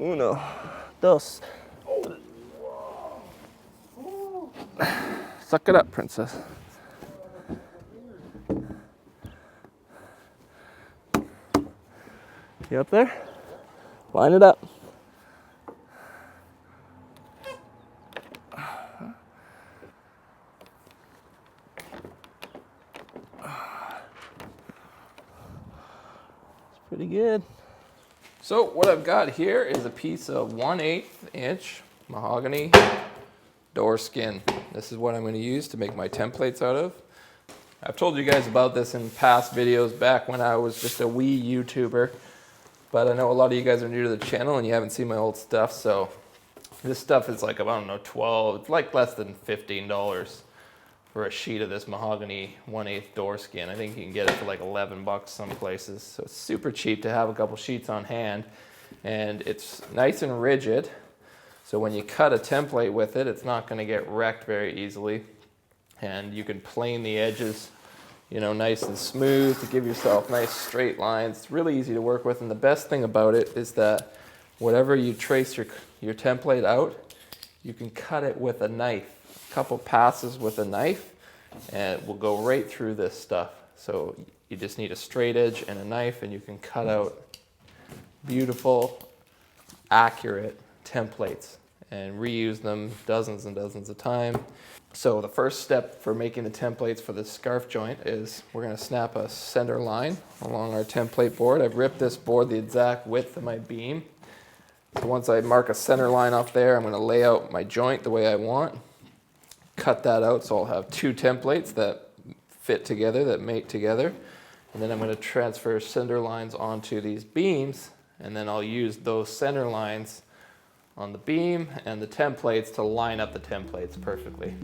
Uno, dos. Suck it up, princess. You up there? Line it up. It's pretty good. So what I've got here is a piece of 1/8 inch mahogany door skin. This is what I'm going to use to make my templates out of. I've told you guys about this in past videos back when I was just a wee YouTuber, but I know a lot of you guys are new to the channel and you haven't seen my old stuff, so this stuff is like, I don't know, it's like less than $15 for a sheet of this mahogany 1/8 door skin. I think you can get it for like 11 bucks some places. So it's super cheap to have a couple sheets on hand, and it's nice and rigid. So when you cut a template with it, it's not going to get wrecked very easily. And you can plane the edges, you know, nice and smooth to give yourself nice straight lines. It's really easy to work with, and the best thing about it is that whatever you trace your template out, you can cut it with a knife. A couple passes with a knife and it will go right through this stuff. So you just need a straight edge and a knife, and you can cut out beautiful, accurate templates and reuse them dozens and dozens of times. So the first step for making the templates for this scarf joint is we're going to snap a center line along our template board. I've ripped this board the exact width of my beam. So once I mark a center line up there, I'm going to lay out my joint the way I want. Cut that out so I'll have two templates that fit together, that mate together. And then I'm going to transfer center lines onto these beams, and then I'll use those center lines on the beam and the templates to line up the templates perfectly.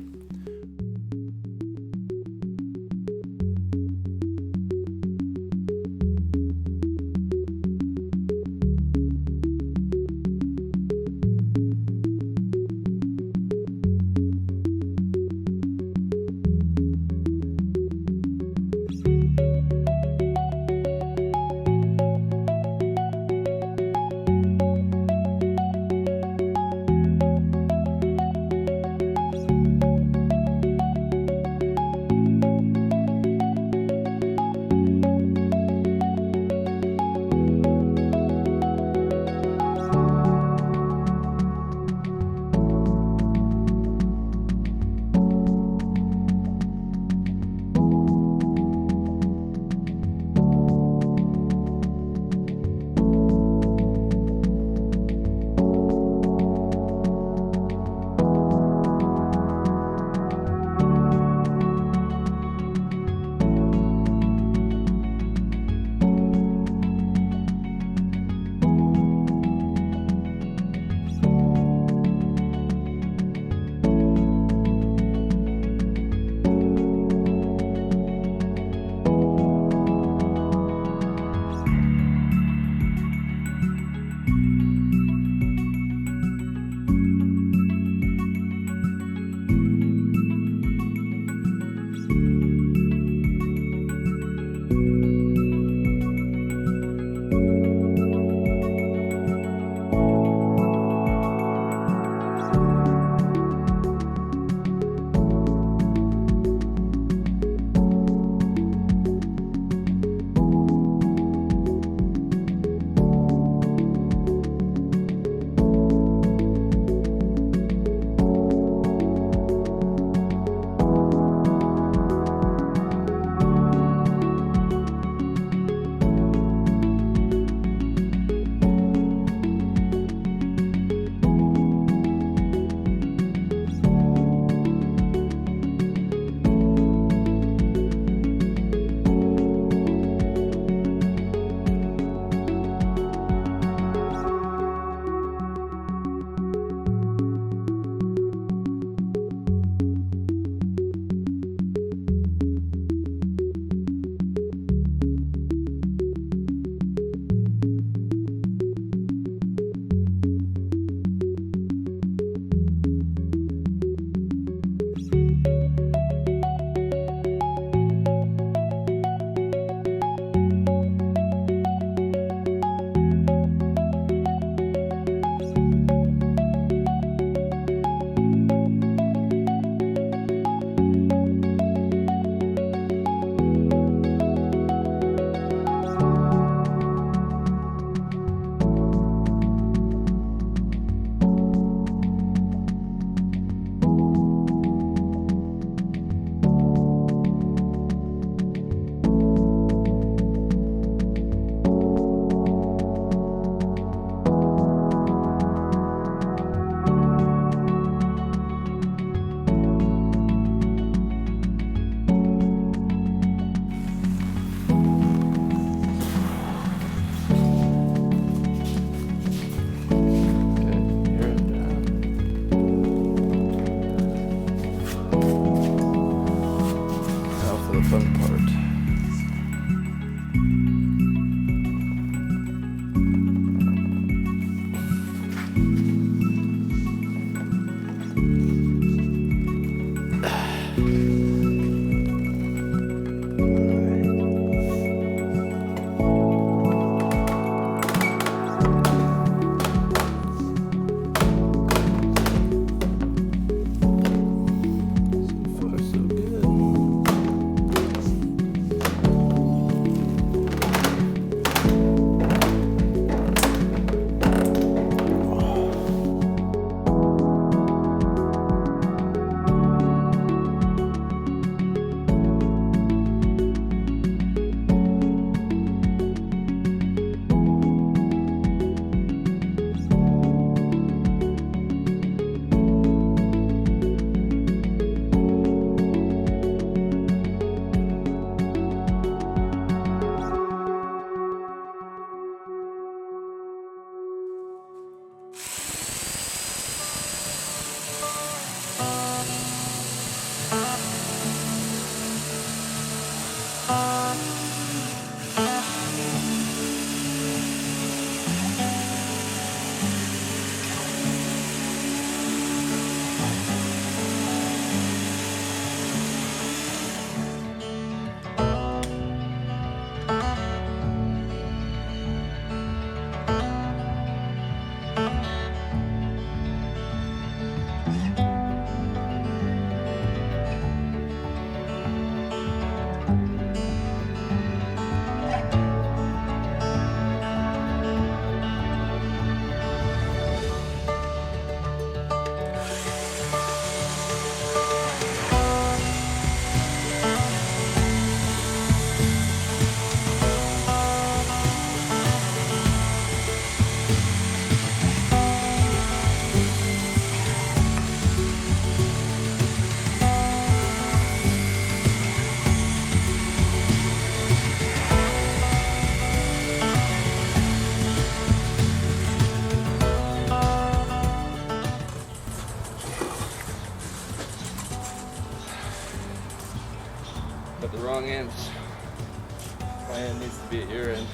to be at your end.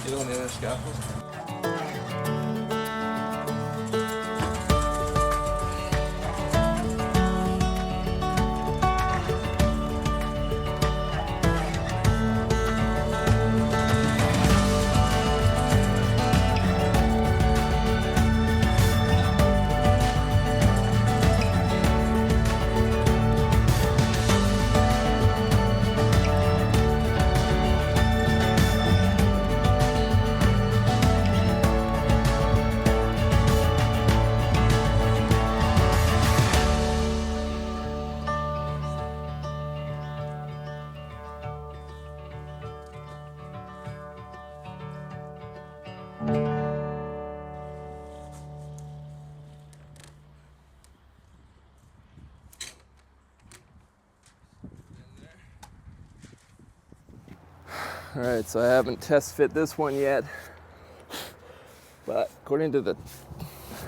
Get on the other scaffold. All right, so I haven't test fit this one yet, but according to the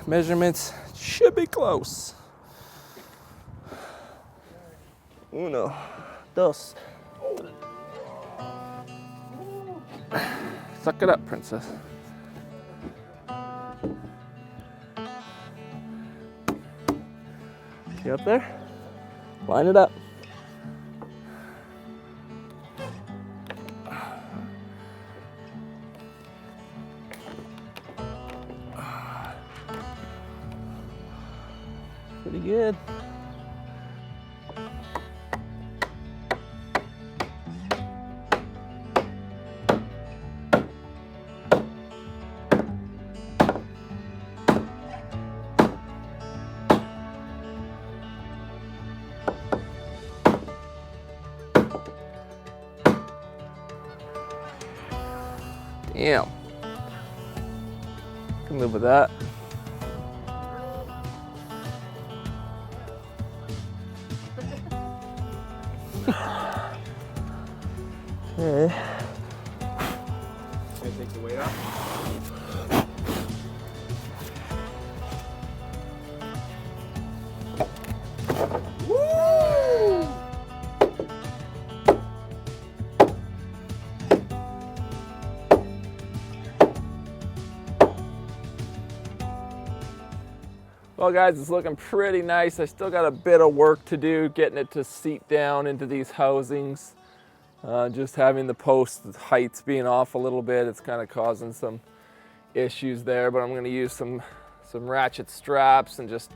measurements, it should be close. Uno, dos. Suck it up, princess. You up there? Line it up. Pretty good. Damn. Can live with that. Okay. Can I take the weight off? Woo! Well guys, it's looking pretty nice. I still got a bit of work to do getting it to seat down into these housings. Just having the post heights being off a little bit, it's kind of causing some issues there, but I'm going to use some ratchet straps and just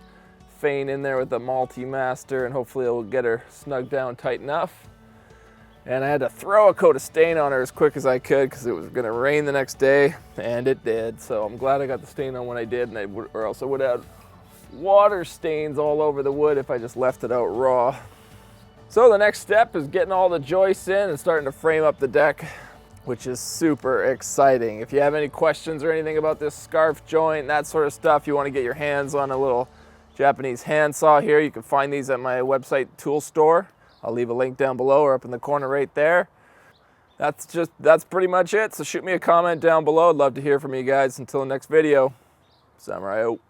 feign in there with the multi-master, and hopefully it will get her snug down tight enough. And I had to throw a coat of stain on her as quick as I could because it was going to rain the next day, and it did. So I'm glad I got the stain on when I did, or else I would have had water stains all over the wood if I just left it out raw. So the next step is getting all the joists in and starting to frame up the deck, which is super exciting. If you have any questions or anything about this scarf joint, that sort of stuff, you want to get your hands on a little Japanese handsaw here, you can find these at my website tool store. I'll leave a link down below or up in the corner right there. That's pretty much it. So shoot me a comment down below. I'd love to hear from you guys. Until the next video, Samurai out.